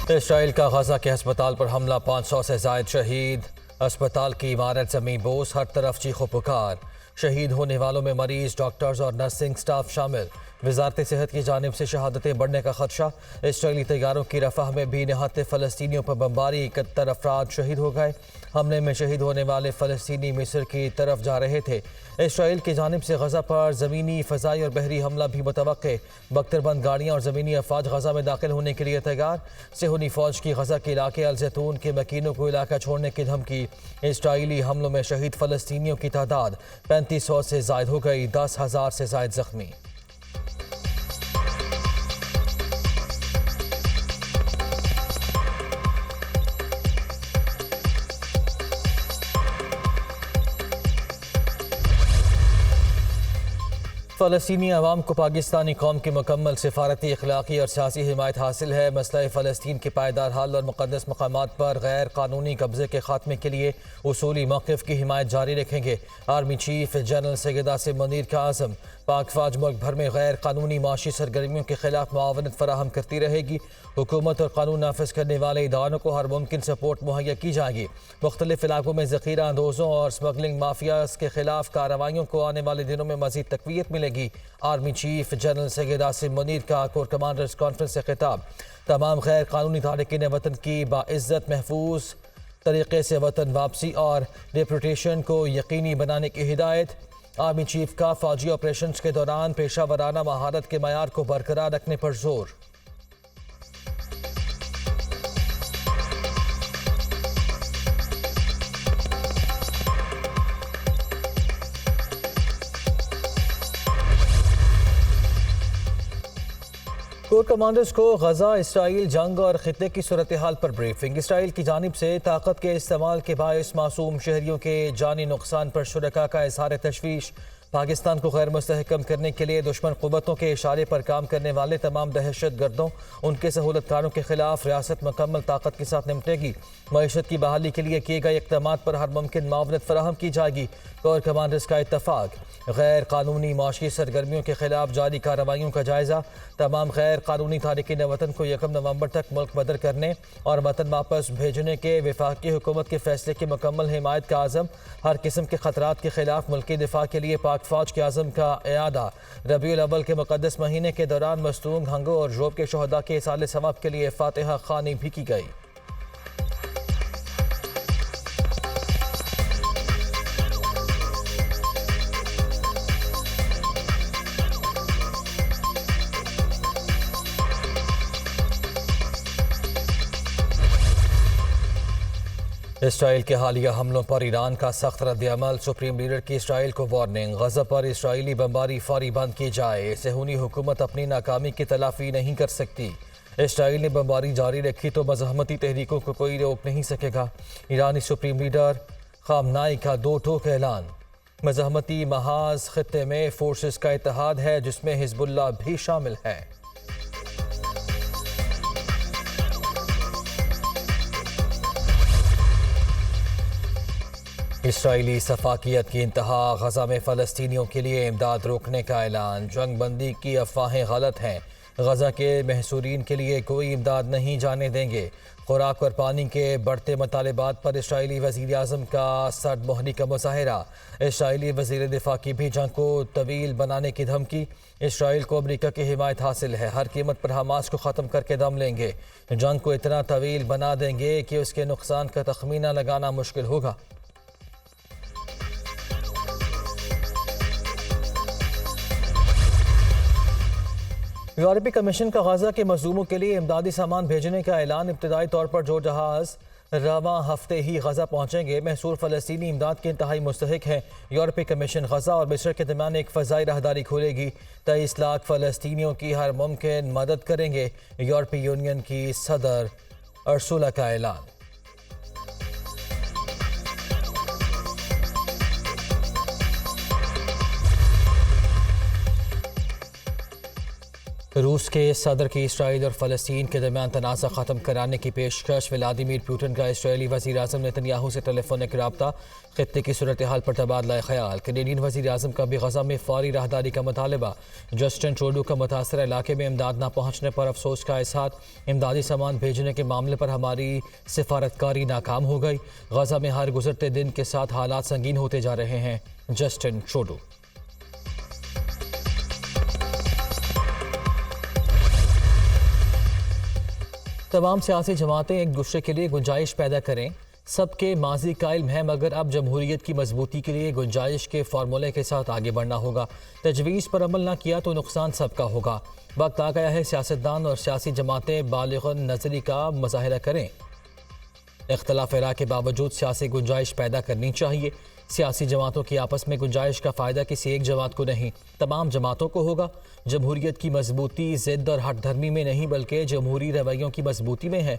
Israel का गजा के अस्पताल पर हमला, 500 से जायद शहीद। अस्पताल की इमारत जमी बोस, हर तरफ चीखो पुकार। शहीद होने वालों में मरीज, डॉक्टर्स और नर्सिंग स्टाफ शामिल। वजारत सेहत की जानिब से शहादतें बढ़ने का खदशा। इसराइली तैयारों की रफाह में भी निहत्ते फ़लस्तीनियों पर बमबारी, 71 अफराद शहीद हो गए। हमले में शहीद होने वाले फ़लस्तीनी मिस्र की तरफ जा रहे थे। इसराइल की जानिब से गजा पर ज़मीनी, फ़ज़ाई और बहरी हमला भी मुतवक्के। बख्तरबंद गाड़ियाँ और ज़मीनी अफवाज गजा में दाखिल होने के लिए तैयार। सेहूनी फ़ौज की गजा के इलाके अल जैतून के मकीनों को इलाका छोड़ने की धमकी। इसराइली हमलों में शहीद फ़लस्तीनियों की तादाद 3500 से जायद हो गई, 10,000 से जायद जख्मी। फ़लस्तीनी अवाम को पाकिस्तानी कौम की मुकम्मल सिफारती, अखलाकी और सियासी हिमायत हासिल है। मसला फ़लस्तीन के पायदार हल और मुक़द्दस मकामात पर गैर कानूनी कब्ज़े के खात्मे के लिए उसूली मौक़िफ़ की हिमायत जारी रखेंगे। Army chief general Syed Asim Munir का आज़म। पाक फ़ौज मुल्क भर में गैर कानूनी माशी सरगर्मियों के खिलाफ मुआवनत फराहम करती रहेगी। हुकूमत और कानून नाफिज करने वाले इदारों को हर मुमकिन सपोर्ट मुहैया की जाएगी। मुख्तलिफ इलाकों में ज़ख़ीरा अंदोज़ों और स्मगलिंग माफियाज के खिलाफ कार्रवाइयों को आने वाले दिनों में मज़ीद तक़वियत मिलेगी। Army chief general Syed Asim Munir का कोर कमांडर्स कॉन्फ्रेंस से खिताब। तमाम गैर कानूनी तारिकीन वतन की बाइज़्ज़त महफूज तरीके से वतन वापसी और डिपोर्टेशन को यकीनी बनाने की हिदायत। आर्मी चीफ का फ़ौजी ऑपरेशन के दौरान पेशा वराना महारत के मयार को बरकरार रखने पर जोर। कोर कमांडर्स को गजा, इसराइल, जंग और खित्ते की सूरत हाल पर ब्रीफिंग। इसराइल की जानिब से ताकत के इस्तेमाल के बायस मासूम शहरियों के जानी नुकसान पर शुरका का इज़हार तशवीश। पाकिस्तान को गैर मुस्तहकम करने के लिए दुश्मन क़ुव्वतों के इशारे पर काम करने वाले तमाम दहशत गर्दों, उनके सहूलतकारों के खिलाफ रियासत मुकम्मल ताकत के साथ निपटेगी। मईशत की बहाली के लिए किए गए इक़दामात पर हर मुमकिन मावनत फराहम की जाएगी। कोर कमांडर्स का इत्तफाक। गैर कानूनी माशी सरगर्मियों के खिलाफ जारी कार्रवाइयों का जायजा। तमाम गैर कानूनी तारिकीन वतन को 1 नवंबर तक मुल्क बदर करने और वतन वापस भेजने के वफाकी हुकूमत के फैसले की मुकम्मल हिमायत का आज़म। हर किस्म के खतरात के खिलाफ मुल्की दिफा के लिए पाक फ़ौज के आज़म का इयादा। रबीउल अव्वल के मुक़द्दस महीने के दौरान मस्तूम, घंगो और जोब के शहदा के इसाले सवाब के लिए फातिहा ख़्वानी भी की गई। इसराइल के हालिया हमलों पर ईरान का सख्त रद्द-ए-अमल। सुप्रीम लीडर की इसराइल को वार्निंग। गजा पर इसराइली बमबारी फौरी बंद की जाए। सेहूनी हुकूमत अपनी नाकामी की तलाफी नहीं कर सकती। इसराइल ने बमबारी जारी रखी तो मज़हमती तहरीकों को कोई रोक नहीं सकेगा। ईरानी सुप्रीम लीडर खामनाई का दो टोक ऐलान। मज़हमती महाज खित्ते में फोर्सेस का इत्तेहाद है जिसमें हिजबुल्लाह भी शामिल है। इसराइली सफाकियत की इंतहा। गजा में फ़लस्तीनियों के लिए इमदाद रोकने का ऐलान। जंग बंदी की अफवाहें गलत हैं। गजा के महसूरीन के लिए कोई इमदाद नहीं जाने देंगे। खुराक और पानी के बढ़ते मुतालबात पर इसराइली वज़ीर आज़म का सर्द मोहनी का मुज़ाहरा। इसराइली वज़ीर दिफा की भी जंग को तवील बनाने की धमकी। इसराइल को अमरीका की हिमायत हासिल है। हर कीमत पर हमास को ख़त्म करके दम लेंगे। जंग को इतना तवील बना देंगे कि उसके नुकसान का तखमीना लगाना मुश्किल होगा। यूरोपीय कमीशन का गजा के मज़लूमों के लिए इमदादी सामान भेजने का ऐलान। इब्तदाई तौर पर जो जहाज़ रवां हफ्ते ही गजा पहुँचेंगे महसूर फ़लस्तीनी इमदाद के इंतहाई मुस्तहिक हैं। यूरोपीय कमीशन गजा और मिस्र के दरमियान एक फ़ज़ाई राहदारी खोलेगी। 23 लाख फ़लस्तीनियों की हर मुमकिन मदद करेंगे। यूरोपीय यूनियन की सदर अर्सुला का ऐलान। रूस के सदर की इसराइल और फ़लस्तीन के दरमियान तनाज़ा ख़त्म कराने की पेशकश। व्लादिमीर पुतिन का इसराइली वज़ीर आज़म नेतन्याहू से टेलीफोनिक रब्ता। ख़ित्ते की सूरत हाल पर तबादला ख्याल। कैनेडियन वज़ीर आज़म का भी गज़ा में फ़ौरी राहदारी का मुतालबा। जस्टिन ट्रूडो का मुतासरा इलाके में इमदाद न पहुँचने पर अफसोस का इज़हार। इमदादी सामान भेजने के मामले पर हमारी सिफारतकारी नाकाम हो गई। गज़ा में हर गुजरते दिन के साथ हालात संगीन होते जा रहे हैं। Justin Trudeau. तमाम सियासी जमातें एक दूसरे के लिए गुंजाइश पैदा करें। सबके माजी का इल्म है, मगर अब जमहूरियत की मजबूती के लिए गुंजाइश के फार्मूले के साथ आगे बढ़ना होगा। तजवीज़ पर अमल न किया तो नुकसान सबका होगा। वक्त आ गया है सियासतदान और सियासी जमातें बालिग़ नज़री का मुज़ाहरा करें। इख्तलाफ राय के बावजूद सियासी गुंजाइश पैदा करनी चाहिए। सियासी जमातों की आपस में गुंजाइश का फ़ायदा किसी एक जमात को नहीं, तमाम जमातों को होगा। जमहूरियत की मजबूती ज़िद और हट धर्मी में नहीं बल्कि जमहूरी रवैयों की मजबूती में है।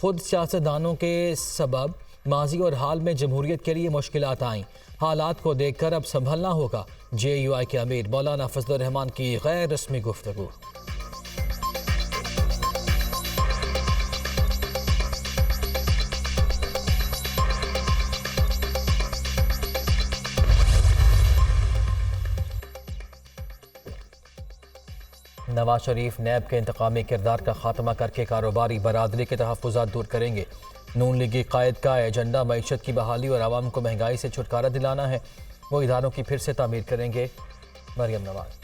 खुद सियासतदानों के सबब माजी और हाल में जमहूरियत के लिए मुश्किलात आईं। हालात को देख कर अब संभलना होगा। JUI के अमीर मौलाना फजलुर रहमान की गैर रस्मी गुफ्तगू। नवाज शरीफ नैब के इंतकामी किरदार का खात्मा करके कारोबारी बरादरी के तहफ़्फ़ुज़ात दूर करेंगे। नून लीगी कायद का एजेंडा मईशत की बहाली और आवाम को महंगाई से छुटकारा दिलाना है। वो इदारों की फिर से तामीर करेंगे। मरियम नवाज।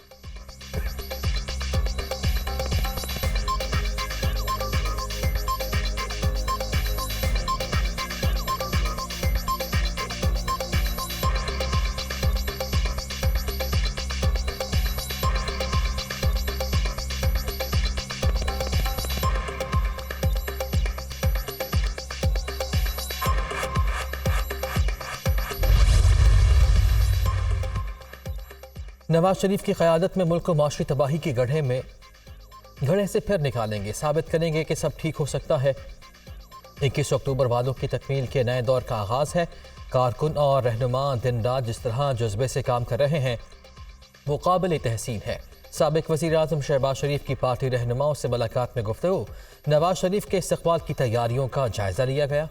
नवाज शरीफ की क़यादत में मुल्क को माशी तबाही की गड्ढे से फिर निकालेंगे। साबित करेंगे कि सब ठीक हो सकता है। 21 अक्टूबर वादों की तकमील के नए दौर का आगाज़ है। कारकुन और रहनुमा दिन रात जिस तरह जज्बे से काम कर रहे हैं वो काबिल तहसीन है। साबिक वज़ीर आज़म शहबाज शरीफ की पार्टी रहनुमाओं से मुलाकात में गुफ्तगू। नवाज शरीफ के इस्तक़बाल की तैयारियों का जायज़ा लिया गया।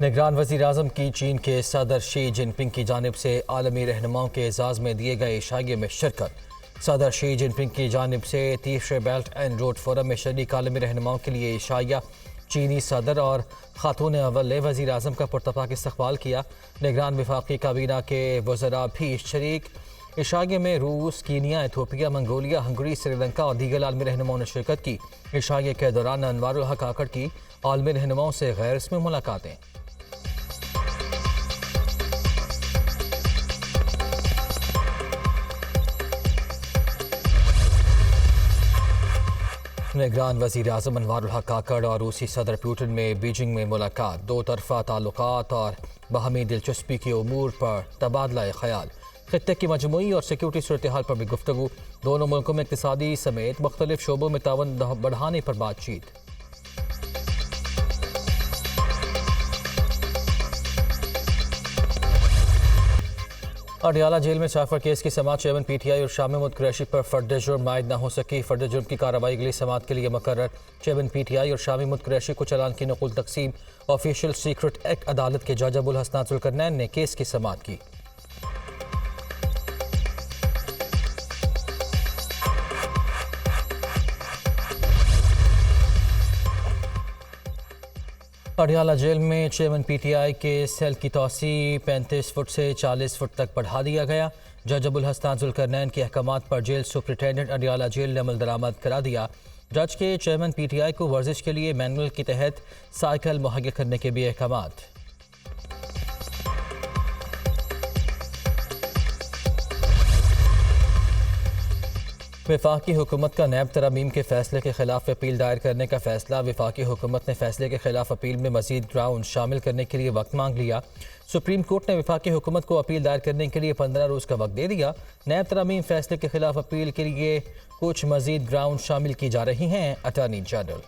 निगरान वज़ीर आज़म की चीन के सदर शी जिनपिंग की जानिब से आलमी रहनुमाओं के एजाज़ में दिए गए इशाइये में शिरकत। सदर शी जिनपिंग की जानिब से तीसरे बेल्ट एंड रोड फोरम में शरीक आलमी रहनुमाओं के लिए इशाइया। चीनी सदर और खातून अव्वल ने वज़ीर आज़म का पुरतपाक इस्तक़बाल किया। निगरान वफाकी काबीना के वज़रा भी शरीक। इशाइये में रूस, Kenya, Ethiopia, Mongolia, Hungary, Sri Lanka और दीगर आलमी रहनुमाओं ने शिरकत की। इशाइये के दौरान अनवारुल हक काकड़ की आलमी रहनुमाओं से गैर रस्मी मुलाकातें। निगरान वज़ीर आज़म अनवारुल हक काकड़ और रूसी सदर पुतिन में बीजिंग में मुलाकात। दो तरफ़ा ताल्लुकात और बाहमी दिलचस्पी के उमूर पर तबादला ख्याल। खित्ते की मजमूई और सिक्योरिटी सूरत हाल पर भी गुफ्तगू। दोनों मुल्कों में इक़्तिसादी समेत मुख्तलिफ शोबों में तावन बढ़ाने पर बातचीत। अडियाला जेल में साफर केस की समाअत चेयरमैन PTI और शामी महमूद कुरैशी पर फर्द जुर्म आयद न हो सकी। फर्द जुर्म की कार्रवाई अगली समाअत के लिए मुकर्रर। चेयरमैन PTI और शामी महमूद कुरैशी को चालान की नकुल तकसीम। ऑफिशियल सीक्रेट एक्ट अदालत के जज अबुल हसनात जुल्करनैन ने केस की समाअत की। अडियाला जेल में चेयरमैन PTI के सेल की तोसी 35 फुट से 40 फुट तक बढ़ा दिया गया। जज अबुल हसनात जुल्करनैन के अहकामात पर जेल सुपरिटेंडेंट अडियाला जेल ने अमल दरामद करा दिया। जज के चेयरमैन PTI को वर्जिश के लिए मैनुअल के तहत साइकिल मुहैया करने के भी अहकामात। वफाकी हुकूमत का नैब तरमीम के फैसले के खिलाफ अपील दायर करने का फैसला। वफाकी हुकूमत ने फैसले के खिलाफ अपील में मजीद ग्राउंड शामिल करने के लिए वक्त मांग लिया। सुप्रीम कोर्ट ने वफाकी हुकूमत को अपील दायर करने के लिए 15 रोज़ का वक्त दे दिया। नैब तरमीम फैसले के खिलाफ अपील के लिए कुछ मजीद ग्राउंड शामिल की जा रही हैं। अटॉर्नी जनरल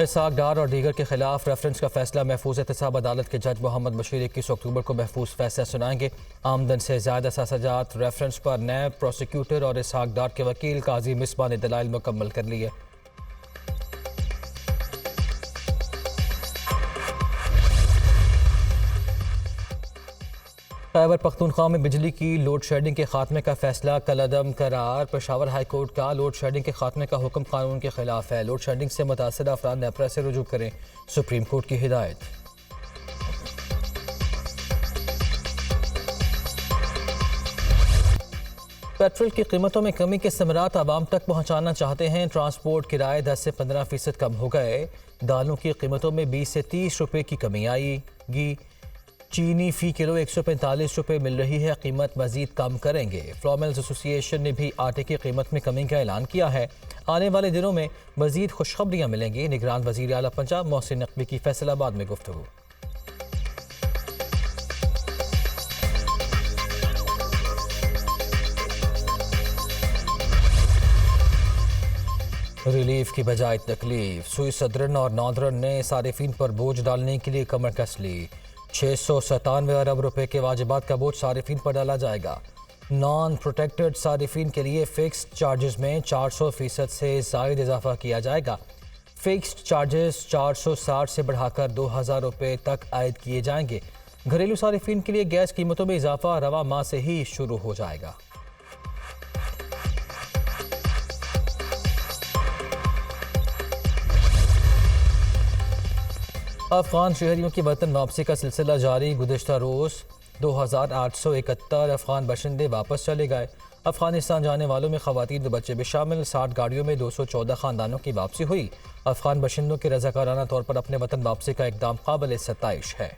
इसहाक डार और दीगर के खिलाफ रेफरेंस का फैसला महफूज एहतसाब अदालत के जज मोहम्मद बशीर 21 अक्टूबर को महफूज फैसला सुनाएंगे। आमदन से ज़्यादा साजात रेफरेंस पर नैब प्रोसिक्यूटर और इसहाक डार के वकील काजी मिसबा ने दलाइल मुकम्मल कर लिए। खैबर पख्तूनख्वा में बिजली की लोड शेडिंग के खात्मे का फैसला कलअदम करार। पेशावर हाई कोर्ट का लोड शेडिंग के खात्मे का हुक्म कानून के खिलाफ है। लोड शेडिंग से मुतासर अफराद नेपरा से रुजू करें, सुप्रीम कोर्ट की हिदायत। पेट्रोल की कीमतों में कमी के समरात आवाम तक पहुँचाना चाहते हैं। ट्रांसपोर्ट किराए 10 से 15% कम हो गए। दालों की कीमतों में 20 से 30 रुपये की कमी आएगी। चीनी फ़ी किलो 145 रुपये मिल रही है, कीमत मज़ीद कम करेंगे। फ्लोर मिल्स एसोसिएशन ने भी आटे की कीमत में कमी का ऐलान किया है। आने वाले दिनों में मज़ीद खुशखबरियाँ मिलेंगी। निगरान वज़ीर आला पंजाब मोहसिन नकवी की फैसलाबाद में गुफ्तगू। रिलीफ की बजाय तकलीफ, सुई सदरन और नॉर्दर्न ने सारिफीन पर बोझ डालने के लिए कमर कस ली। 697 अरब रुपए के वाजिबात का बोझ सारिफीन पर डाला जाएगा। नॉन प्रोटेक्टेड सारिफीन के लिए फिक्स्ड चार्जेस में 400% से ज़ायद इजाफा किया जाएगा। फिक्स्ड चार्जेस 460 से बढ़ाकर 2000 रुपये तक आयद किए जाएंगे। घरेलू सारिफीन के लिए गैस कीमतों में इजाफा रवा माह से ही शुरू हो जाएगा। अफगान शहरियों की वतन वापसी का सिलसिला जारी। गुज़िश्ता रोज़ 2871 अफगान बाशिंदे वापस चले गए। अफगानिस्तान जाने वालों में ख़वातीन व बच्चे भी शामिल। 60 गाड़ियों में 214 ख़ानदानों की वापसी हुई। अफगान बाशिंदों के रज़ाकाराना तौर पर अपने वतन वापसी का इक़दाम काबिल सताइश है।